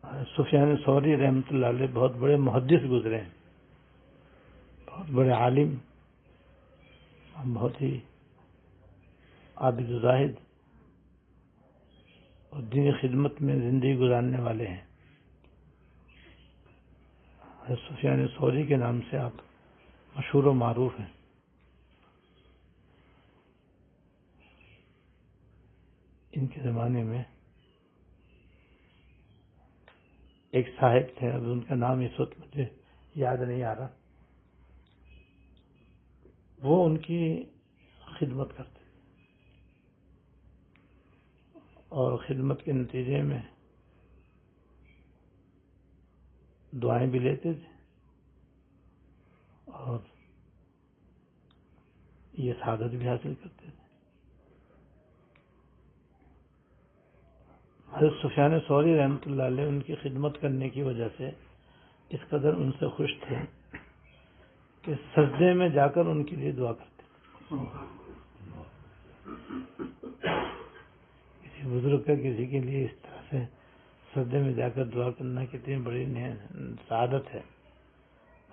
سفیان ثوری رحمۃ اللہ علیہ بہت بڑے محدث گزرے ہیں، بہت بڑے عالم، بہت ہی عابد و زاہد اور دینی خدمت میں زندگی گزارنے والے ہیں۔ سفیان ثوری کے نام سے آپ مشہور و معروف ہیں۔ ان کے زمانے میں ایک صاحب تھے، اب ان کا نام اس وقت مجھے یاد نہیں آ رہا، وہ ان کی خدمت کرتے اور خدمت کے نتیجے میں دعائیں بھی لیتے تھے اور یہ سعادت بھی حاصل کرتے تھے۔ حضرت سفیان ثوری رحمۃ اللہ علیہ ان کی خدمت کرنے کی وجہ سے اس قدر ان سے خوش تھے کہ سجدے میں جا کر ان کے لیے دعا کرتے تھے۔ کسی بزرگ کا کسی کے لیے اس طرح سے سجدے میں جا کر دعا کرنا کتنی بڑی سعادت ہے،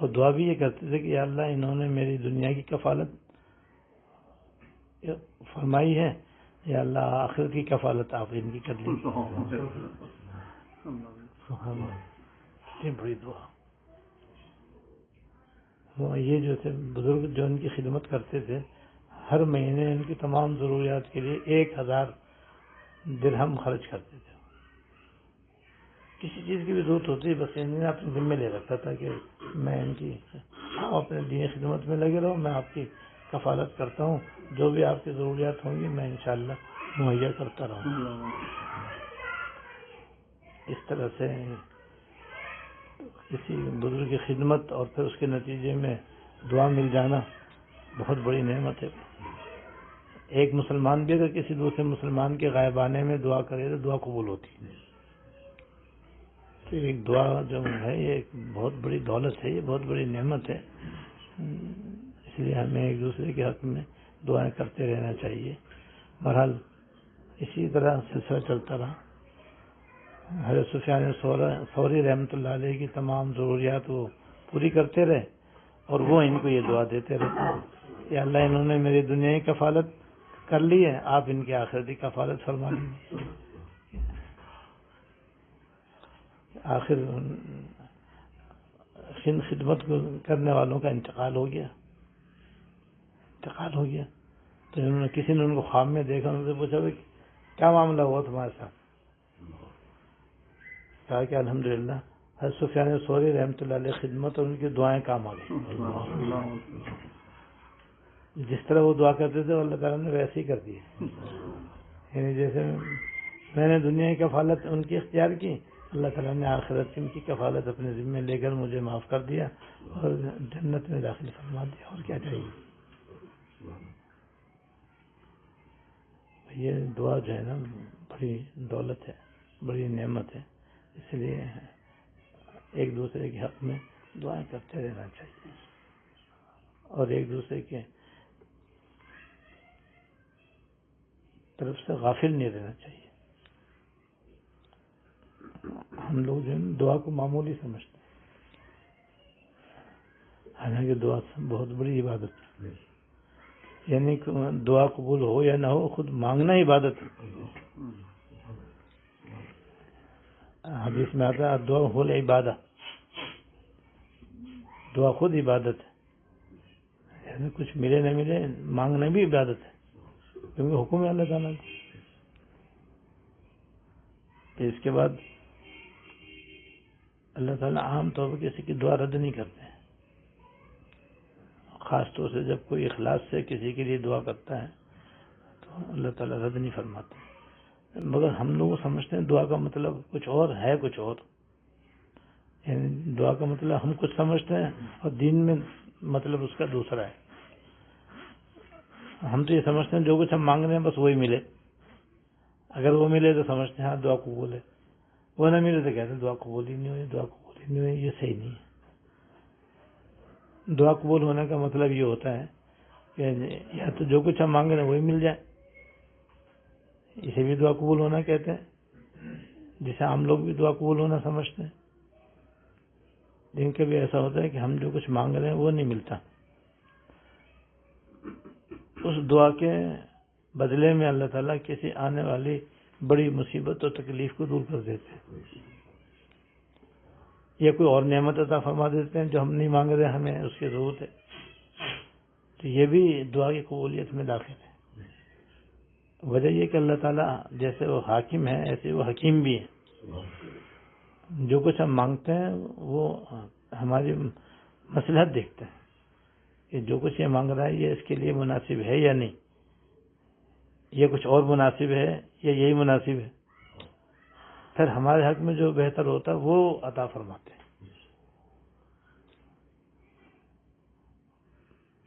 اور دعا بھی یہ کرتے تھے کہ یا اللہ انہوں نے میری دنیا کی کفالت فرمائی ہے، یا اللہ آخرت کی کفالت آپ ان کی کر لیجیے۔ اتنی بڑی دعا۔ وہ یہ جو تھے بزرگ جو ان کی خدمت کرتے تھے، ہر مہینے ان کی تمام ضروریات کے لیے 1000 درہم خرچ کرتے تھے۔ کسی چیز کی بھی ضرورت ہوتی بس انہوں نے اپنے ذمہ لے رکھا تھا کہ میں ان کی آپ اپنے دینی خدمت میں لگے رہو، میں آپ کی کفالت کرتا ہوں، جو بھی آپ کی ضروریات ہوں گی میں انشاءاللہ مہیا کرتا رہوں۔ اس طرح سے کسی بزرگ کی خدمت اور پھر اس کے نتیجے میں دعا مل جانا بہت بڑی نعمت ہے۔ ایک مسلمان بھی اگر کسی دوسرے مسلمان کے غائبانے میں دعا کرے تو دعا قبول ہوتی ہے۔ تو ایک دعا جو ہے یہ ایک بہت بڑی دولت ہے، یہ بہت بڑی نعمت ہے، اس لیے ہمیں ایک دوسرے کے حق میں دعائیں کرتے رہنا چاہیے۔ بہرحال اسی طرح سلسلہ چلتا رہا۔ حضرت سفیان ثوری رحمۃ اللہ علیہ کی تمام ضروریات وہ پوری کرتے رہے اور وہ ان کو یہ دعا دیتے رہے کہ اللہ انہوں نے میری دنیا کی کفالت کر لی ہے، آپ ان کی آخرتی کفالت فرما لیجیے۔ آخر خدمت کرنے والوں کا انتقال ہو گیا تو انہوں نے کسی نے ان کو خواب میں دیکھا، ان سے پوچھا بھائی کیا معاملہ ہوا تمہارے ساتھ؟ کہا کہ الحمدللہ حضرت سفیان ثوری رحمۃ اللہ علیہ خدمت اور ان کی دعائیں کام آ گئی۔ جس طرح وہ دعا کرتے تھے اللہ تعالیٰ نے ویسے ہی کر دی، یعنی جیسے میں نے دنیا کی کفالت ان کی اختیار کی، اللہ تعالیٰ نے آخرت کی ان کی کفالت اپنے ذمہ لے کر مجھے معاف کر دیا اور جنت میں داخل فرما دیا، اور کیا چاہیے۔ یہ دعا جو ہے نا بڑی دولت ہے، بڑی نعمت ہے، اس لیے ایک دوسرے کے حق میں دعائیں کرتے رہنا چاہیے اور ایک دوسرے کے طرف سے غافل نہیں رہنا چاہیے۔ ہم لوگ جو ہے دعا کو معمولی سمجھتے ہیں، حالانکہ دعا بہت بڑی عبادت ہے، یعنی دعا قبول ہو یا نہ ہو خود مانگنا عبادت ہے۔ حدیث میں آتا ہے دعا ہو العبادہ، دعا خود عبادت ہے، یعنی کچھ ملے نہ ملے مانگنا بھی عبادت ہے، کیونکہ حکم ہے اللہ تعالیٰ کا۔ تو اس کے بعد اللہ تعالیٰ عام طور پر کسی کی دعا رد نہیں کرتے ہیں، خاص طور سے جب کوئی اخلاص سے کسی کے لیے دعا کرتا ہے تو اللہ تعالیٰ رد نہیں فرماتے۔ مگر ہم لوگ سمجھتے ہیں دعا کا مطلب کچھ اور ہے، کچھ اور، یعنی دعا کا مطلب ہم کچھ سمجھتے ہیں اور دین میں مطلب اس کا دوسرا ہے۔ ہم تو یہ سمجھتے ہیں جو کچھ ہم مانگ رہے ہیں بس وہی ملے، اگر وہ ملے تو سمجھتے ہیں ہاں دعا قبول ہے، وہ نہ ملے تو کہتے ہیں دعا قبول ہی نہیں ہوئی، دعا قبول ہی نہیں ہوئی۔ یہ صحیح نہیں ہے۔ دعا قبول ہونے کا مطلب یہ ہوتا ہے کہ یا تو جو کچھ ہم مانگ رہے ہیں وہی مل جائے، اسے بھی دعا قبول ہونا کہتے ہیں، جسے عام لوگ بھی دعا قبول ہونا سمجھتے ہیں، لیکن کبھی ایسا ہوتا ہے کہ ہم جو کچھ مانگ رہے ہیں وہ نہیں ملتا، اس دعا کے بدلے میں اللہ تعالیٰ کسی آنے والی بڑی مصیبت اور تکلیف کو دور کر دیتے ہیں، یا کوئی اور نعمت عطا فرما دیتے ہیں جو ہم نہیں مانگ رہے، ہمیں اس کی ضرورت ہے، تو یہ بھی دعا کی قبولیت میں داخل ہے۔ وجہ یہ کہ اللہ تعالیٰ جیسے وہ حاکم ہے ایسے وہ حکیم بھی ہے، جو کچھ ہم مانگتے ہیں وہ ہماری مصلحت دیکھتے ہیں کہ جو کچھ یہ مانگ رہا ہے یہ اس کے لیے مناسب ہے یا نہیں، یہ کچھ اور مناسب ہے یا یہی مناسب ہے، پھر ہمارے حق میں جو بہتر ہوتا ہے وہ عطا فرماتے ہیں۔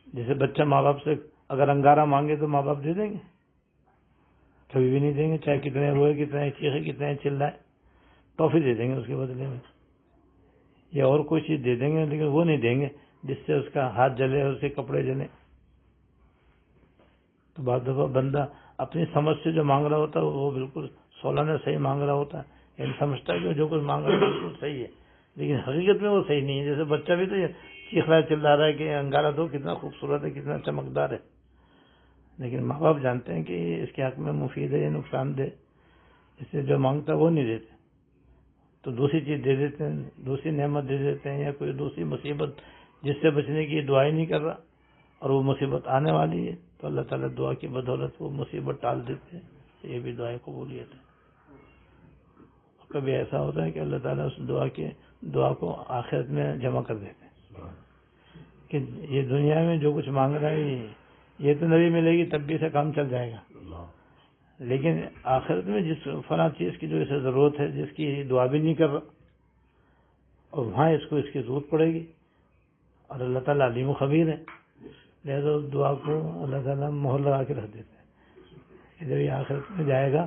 جیسے بچہ ماں باپ سے اگر انگارہ مانگے تو ماں باپ دے دیں گے؟ کبھی بھی نہیں دیں گے، چاہے کتنے روئے، کتنے چیخے، کتنے چلائے، ٹافی دے دیں گے اس کے بدلے میں، یا اور کوئی چیز دے دیں گے، لیکن وہ نہیں دیں گے جس سے اس کا ہاتھ جلے اور اس کے کپڑے جلے۔ تو بعض دفعہ بندہ اپنی سمجھ سے جو مانگ رہا ہوتا ہے وہ بالکل سولانے صحیح مانگ رہا ہوتا ہے، یعنی سمجھتا ہے کہ جو کچھ مانگ رہا ہے بالکل صحیح ہے، لیکن حقیقت میں وہ صحیح نہیں ہے۔ جیسے بچہ بھی تو یہ چیخ رہا ہے، چلا رہا ہے کہ انگارہ دو، کتنا خوبصورت ہے، کتنا چمکدار ہے، لیکن ماں باپ جانتے ہیں کہ اس کے حق میں مفید ہے یا نقصان دہ، اس سے جو مانگتا ہے وہ نہیں دیتے، تو دوسری چیز دے دیتے ہیں، دوسری نعمت دے دیتے ہیں، یا کوئی دوسری مصیبت جس سے بچنے کی دعا ہی نہیں کر رہا اور وہ مصیبت آنے والی ہے، تو اللہ تعالیٰ دعا کی بدولت وہ مصیبت ٹال دیتے ہیں۔ یہ بھی دعائیں قبولیت ہے۔ کبھی ایسا ہوتا ہے کہ اللہ تعالیٰ اس دعا کو آخرت میں جمع کر دیتے ہیں کہ یہ دنیا میں جو کچھ مانگ رہا ہے یہ تو نبی ملے گی تب بھی سے کام چل جائے گا، لیکن آخرت میں جس فلاں چیز کی جو اسے ضرورت ہے، جس کی دعا بھی نہیں کر رہا، اور وہاں اس کو اس کی ضرورت پڑے گی، اور اللہ تعالیٰ علیم و خبیر ہے، لہذا اس دعا کو اللہ تعالیٰ مہر لگا کے رکھ دیتے ہیں کہ جب یہ آخرت میں جائے گا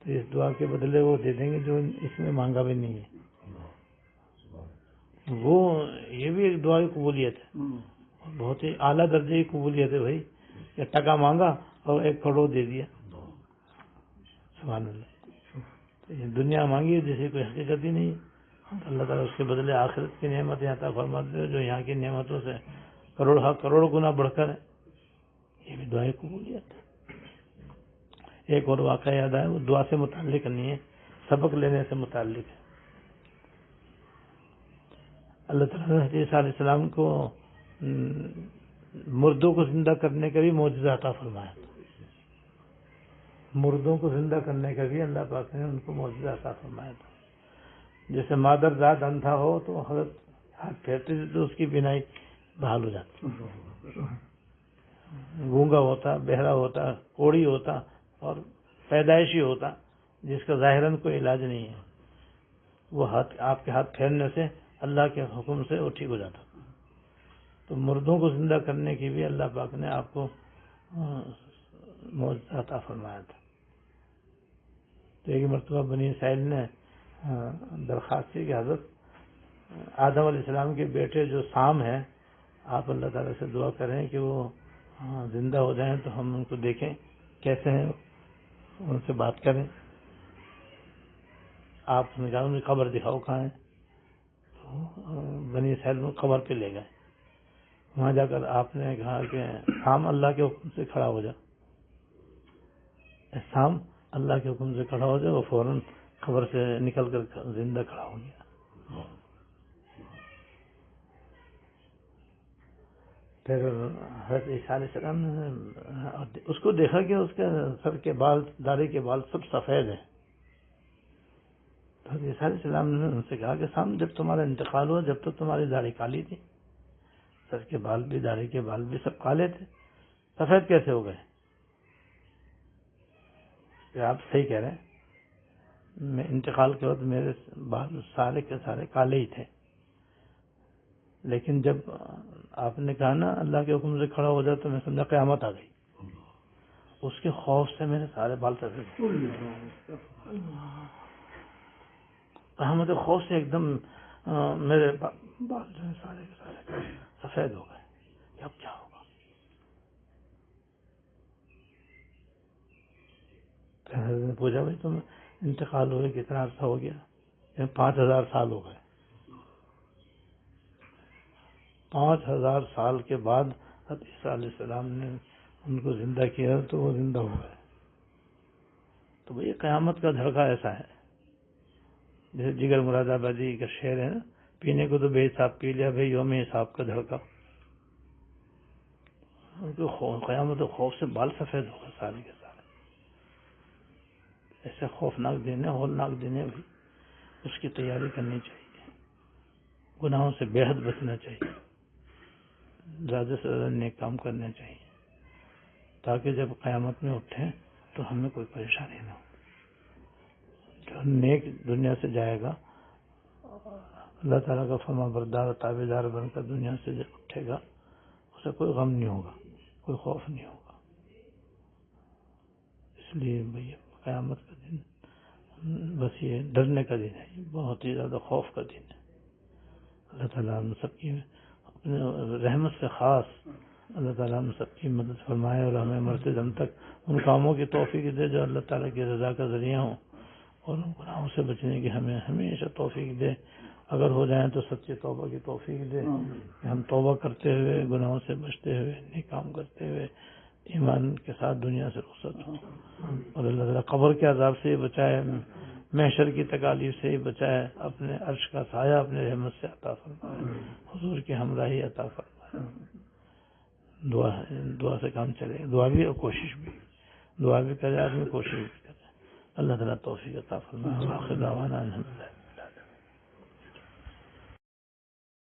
تو اس دعا کے بدلے وہ دے دیں گے جو اس میں مانگا بھی نہیں ہے۔ وہ یہ بھی ایک دعا کی قبولیت ہے، بہت ہی اعلیٰ درجے کی قبولیت ہے بھائی، کہ ٹکا مانگا اور 1 کروڑ دے دیا، سبحان اللہ۔ تو یہ دنیا مانگی ہے جیسے کوئی حقیقت ہی نہیں ہے، اللہ تعالیٰ اس کے بدلے آخرت کی نعمتیں عطا فرماتے ہیں جو یہاں کی نعمتوں سے کروڑ گنا بڑھ کر ہے۔ یہ بھی دعائیں قبولیت ہے۔ ایک اور واقعہ یاد آیا، وہ دعا سے متعلق نہیں ہے، سبق لینے سے متعلق ہے۔ اللہ تعالیٰ نے حضرت عیسیٰ علیہ السلام کو مردوں کو زندہ کرنے کا بھی معجزہ عطا فرمایا تھا۔ مردوں کو زندہ کرنے کا بھی اللہ پاک نے ان کو معجزہ عطا فرمایا تھا۔ جیسے مادر ذات اندھا ہو تو حضرت ہاتھ پھیرتے تھے تو اس کی بینائی بحال ہو جاتی، گونگا ہوتا، بہرا ہوتا، کوڑی ہوتا اور پیدائشی ہوتا جس کا ظاہراً کوئی علاج نہیں ہے، وہ ہاتھ آپ کے ہاتھ پھیرنے سے اللہ کے حکم سے وہ ٹھیک ہو جاتا۔ تو مردوں کو زندہ کرنے کی بھی اللہ پاک نے آپ کو معجزہ عطا فرمایا تھا۔ تو ایک مرتبہ بنی اسرائیل نے درخواست کی کہ حضرت آدم علیہ السلام کے بیٹے جو سام ہیں، آپ اللہ تعالیٰ سے دعا کریں کہ وہ زندہ ہو جائیں تو ہم ان کو دیکھیں کیسے ہیں، ان سے بات کریں۔ آپ نے کہا ان کی قبر دکھاؤ کہاں ہے، تو بنی اسرائیل میں قبر پہ لے گئے۔ وہاں جا کر آپ نے کہا کہ سام اللہ کے حکم سے کھڑا ہو جا، سام اللہ کے حکم سے کھڑا ہو جائے، وہ فوراً قبر سے نکل کر زندہ کھڑا ہو گیا۔ پھر حضرت عیسیٰ علیہ السلام نے اس کو دیکھا کہ اس کے سر کے بال، داڑھی کے بال سب سفید ہیں۔ حضرت عیسیٰ علیہ السلام نے ان سے کہا کہ سام جب تمہارا انتقال ہوا جب تک تمہاری داڑھی کالی تھی، سر کے بال بھی، داڑھی کے بال بھی سب کالے تھے، سفید کیسے ہو گئے؟ کہ آپ صحیح کہہ رہے ہیں، میں انتقال کے وقت میرے بال سارے کے سارے کالے ہی تھے، لیکن جب آپ نے کہا نا اللہ کے حکم سے کھڑا ہو جائے تو میں سمجھا قیامت آ گئی، اس کے خوف سے میرے سارے بال سفید ہو گئے، رحمت خوف سے ایک دم میرے بال جو ہیں سارے کے سارے سفید ہو گئے کہ اب کیا ہوگا۔ پوچھا بھائی تم انتقال ہوئے کتنا عرصہ ہو گیا؟ 5000 سال ہو گئے. 5000 سال کے بعد حضرت عیسیٰ علیہ السلام نے ان کو زندہ کیا تو وہ زندہ ہو گئے. تو بھئی قیامت کا دھڑکا ایسا ہے. جیسے جگر مراد آبادی کا شعر ہے نا، پینے کو تو بے حساب پی لیا بھائی یوم حساب کا دھڑکا. ان کو قیامت و خوف سے بال سفید ہوگا سارے کے سارے. ایسے خوفناک دن ہے، ہولناک دن ہے بھائی. اس کی تیاری کرنی چاہیے، گناہوں سے بے حد بچنا چاہیے، زیادہ سے زیادہ نیک کام کرنے چاہیے، تاکہ جب قیامت میں اٹھیں تو ہمیں کوئی پریشانی نہ ہو. جو نیک دنیا سے جائے گا، اللہ تعالیٰ کا فرما بردار و تابع دار بن کر دنیا سے جب اٹھے گا، اسے کوئی غم نہیں ہوگا، کوئی خوف نہیں ہوگا. اس لیے بھئی قیامت کا دن بس یہ ڈرنے کا دن ہے، یہ بہت ہی زیادہ خوف کا دن ہے. اللہ تعالیٰ ہم سب کی اپنے رحمت سے خاص اللہ تعالیٰ ہم سب کی مدد فرمائے اور ہمیں مرتے دم تک ان کاموں کی توفیق دے جو اللہ تعالیٰ کی رضا کا ذریعہ ہوں، اور ان گناہوں سے بچنے کی ہمیں ہمیشہ توفیق دے. اگر ہو جائیں تو سچی توبہ کی توفیق دے کہ ہم توبہ کرتے ہوئے، گناہوں سے بچتے ہوئے، نیک کام کرتے ہوئے ایمان کے ساتھ دنیا سے رخصت ہوں. اور اللہ تعالیٰ قبر کے عذاب سے بچائے، محشر کی تکالیف سے بچائے، اپنے عرش کا سایہ اپنے رحمت سے عطا فرمائے، حضور کی ہمراہی عطا فرمائے. دعا سے کام چلے، دعا بھی اور کوشش بھی، دعا بھی کرے آدمی، کوشش بھی کرے. اللہ تعالیٰ توفیق عطا فرمائے. آخر دعوانا الحمدللہ.